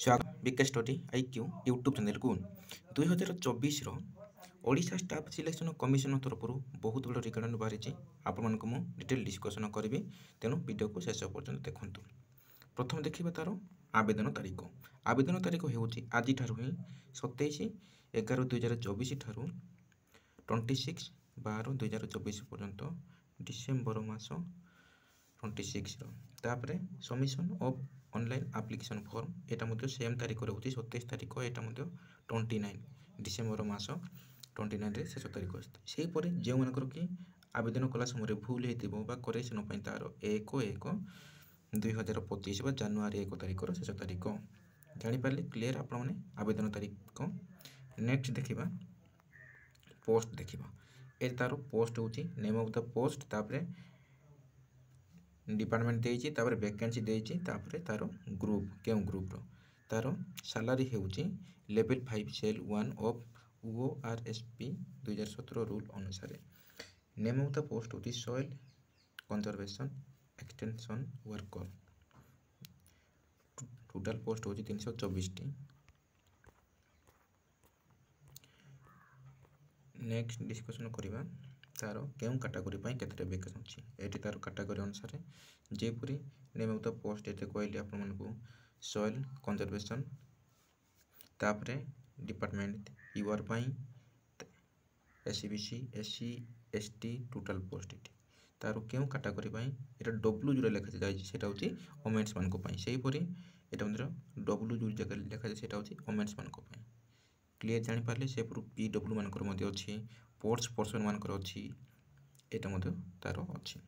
ସ୍ୱାଗତ ବିକେ study IQ YouTube ଚ୍ୟାନେଲକୁ 2024ର Odisha staff selection commission ତରଫରୁ ବହୁତ ବଡ଼ ରିକ୍ରୁଟମେଣ୍ଟ ବାହାରିଛି। ଆପଣମାନଙ୍କୁ ମୁଁ ଡିଟେଲ୍ ଡିସ୍କସନ୍ କରିବି, ତେଣୁ ଭିଡ଼ିଓକୁ ଶେଷ ପର୍ଯ୍ୟନ୍ତ ଦେଖନ୍ତୁ। ପ୍ରଥମେ ଦେଖିବା ତା'ର ଆବେଦନ ତାରିଖ। ଆବେଦନ ତାରିଖ ହେଉଛି ଆଜିଠାରୁ ହିଁ 27/11/2024 ଠାରୁ 26/12/2024 ପର୍ଯ୍ୟନ୍ତ ଡିସେମ୍ବର ମାସ 26ର। ତାପରେ submission of online application form, ଏଇଟା ମଧ୍ୟ ସେମ୍ ତାରିଖ ରହୁଛି 27 ତାରିଖ, ଏଇଟା ମଧ୍ୟ 29 ଡିସେମ୍ବର ମାସ 29ରେ ଶେଷ ତାରିଖ। ସେହିପରି ଯେଉଁମାନଙ୍କର କି ଆବେଦନ କଲା ସମୟରେ ଭୁଲ ହେଇଥିବ ବା କରେକ୍ସନ୍ ପାଇଁ ତା'ର 1/1/2025 ବା ଜାନୁଆରୀ 1 ତାରିଖର ଶେଷ ତାରିଖ। ଜାଣିପାରିଲେ କ୍ଲିୟର ଆପଣମାନେ ଆବେଦନ ତାରିଖ। ନେକ୍ସଟ ଦେଖିବା ପୋଷ୍ଟ ଦେଖିବା। ଏ ତା'ର ପୋଷ୍ଟ ହେଉଛି ନେମ୍ ଅଫ୍ ଦ ପୋଷ୍ଟ, ତାପରେ डिपार्टमेंट देइछि, तापर वैकेंसी देइछि, तापर तारो ग्रुप केउ ग्रुप रो तारो सैलरी हेउछि level 5 cell 1 of ORSP 2017 rule अनुसार। नेम ऑफ द पोस्ट होछि soil conservation extension worker. Total post होछि 324 टी। नेक्स्ट डिस्कशन करिबा तार केउ कैटेगरी पाई केते वैकेंसी अछि। एटी तार कैटेगरी अनुसार जेपुरी नेम ऑफ द पोस्ट एते कहली आपन मन को सॉइल कंजर्वेशन, तापरे डिपार्टमेंट यूआर पाई SCBC SC ST total post एटी तार केउ कैटेगरी पाई एटा डब्ल्यू जो लिखा जाय सेटा होची वुमेन्स मान को पाई। सेही परी एटा मतलब डब्ल्यू जो जगह लिखा जाय सेटा होची वुमेन्स मान को पाई। क्लियर जानि पारले से पुरु पीडब्ल्यू मान को मध्ये अछि, पोर्ट्स पर्सन मान को अछि, एटा मध्ये तार अछि।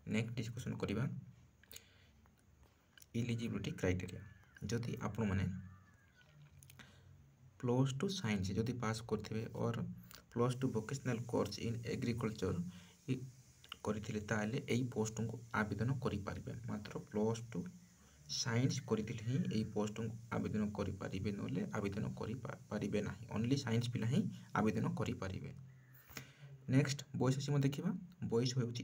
नेक्स्ट डिस्कशन करिबा एलिजिबिलिटी क्राइटेरिया। जदि आपण माने +2 साइंस जदि पास करथिबे और +2 वोकेशनल कोर्स इन एग्रीकल्चर करथिले ताले एई पोस्ट को आवेदन करि पारिबे। मात्र +2 साइंस करथिले ही एई पोस्ट को आवेदन करि पारिबे, नले आवेदन करि पारिबे नाही। ओनली साइंस पिला ही आवेदन करि पारिबे। नेक्स्ट बयस सीमा देखिबा। बयस होउची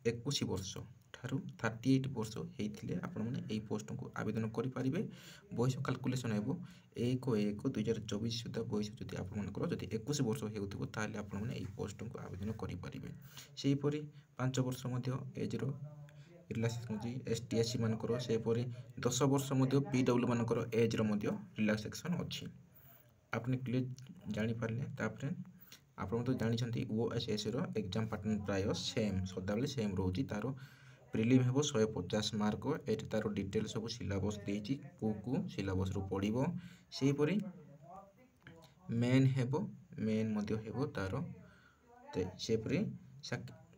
21 वर्ष ठारू 38 वर्ष हेइथिले आपण माने एई पोस्ट को आवेदन करि पारिबे। बयस कैलकुलेशन हेबो 1/1/2024 सुधा बयस जदि आपण मानकर जदि 21 वर्ष हेउथिबो ताले आपण माने एई पोस्ट को आवेदन करि पारिबे। सेही परी 5 वर्ष मध्ये एज रो रिलैक्सेशन होची एसटी एससी मानकर, सेही परी 10 वर्ष मध्ये पीडब्ल्यू मानकर एज रो मध्ये रिलैक्सेशन अछि। आपने क्लियर जानि पारले। तापरे आपण तो जानि छथि ओएसएस रो एग्जाम पैटर्न प्राय सेम सदाबले सेम रहउची। तारो प्रिलिम हेबो 150 मार्क। एठी तारो डिटेल सब सिलेबस देइची, को सिलेबस रो पढिबो। सेही परी मेन हेबो, मेन मध्ये हेबो तारो से परी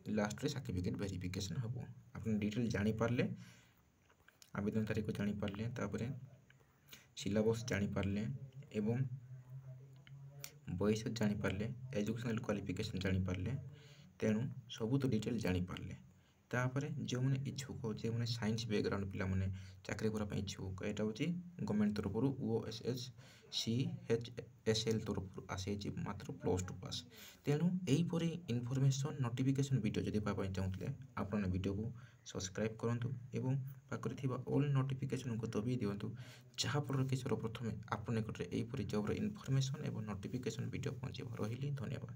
लास्ट रे सर्टिफिकेट वेरिफिकेशन हेबो। आपन डिटेल जानि पारले, आवेदन तारीख जानि पारले, तापरे सिलेबस जानि पारले एवं बयस जानि पारले, एजुकेशनल क्वालिफिकेशन जानि पारले, तेणु सबु तो डिटेल जानि पारले। तापरे जो माने इच्छुक जे माने साइंस बैकग्राउंड पिला माने चाकरी करा पई इच्छुक, एटा होची गवर्नमेंट तरफरु ओएसएस सीएचएसएल तरफरु आसे जे मात्र +2 पास। तेणु एई परी इनफॉरमेशन नोटिफिकेशन वीडियो जदि पा पई चाहुतले आपण वीडियो को सब्सक्राइब करंतु एवं पाखरे थिबा ऑल नोटिफिकेशन को दबी दियंतु, जहा पर कि सर्वप्रथमे आपण निकटरे एई परी जॉब रो इनफॉरमेशन एवं नोटिफिकेशन वीडियो पहुंचीब। रहिली धन्यवाद।